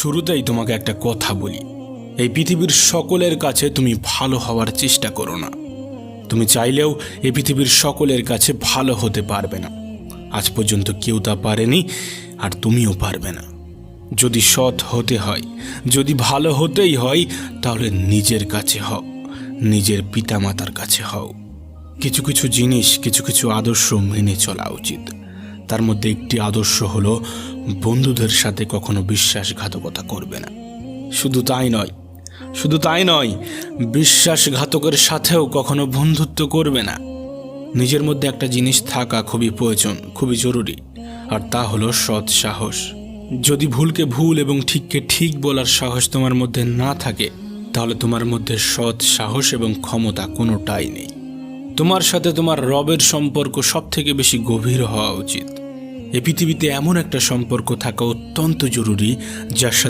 শুরুতেই তোমাকে একটা কথা বলি, এই পৃথিবীর সকলের কাছে তুমি ভালো হওয়ার চেষ্টা করো না। তুমি চাইলেও এই পৃথিবীর সকলের কাছে ভালো হতে পারবে না। আজ পর্যন্ত কেউ তা পারেনি, আর তুমিও পারবে না। যদি সৎ হতে হয়, যদি ভালো হতেই হয়, তাহলে নিজের কাছে হও, নিজের পিতামাতার কাছে হও। কিছু কিছু জিনিস, কিছু কিছু আদর্শ মেনে চলা উচিত। তার মধ্যে একটি আদর্শ হলো বন্ধুদের সাথে কখনো বিশ্বাসঘাতকতা করবে না। শুধু তাই নয়, বিশ্বাসঘাতকের সাথেও কখনো বন্ধুত্ব করবে না। নিজের মধ্যে একটা জিনিস থাকা খুবই প্রয়োজন, খুবই জরুরি, আর তা হলো সৎ সাহস। যদি ভুলকে ভুল এবং ঠিককে ঠিক বলার সাহস তোমার মধ্যে না থাকে, তাহলে তোমার মধ্যে সৎ সাহস এবং ক্ষমতা কোনোটাই নেই। তোমার সাথে তোমার রবের সম্পর্ক সব থেকে বেশি গভীর হওয়া উচিত। এই পৃথিবীতে এমন একটা সম্পর্ক থাকা অত্যন্ত জরুরি, যার সাথে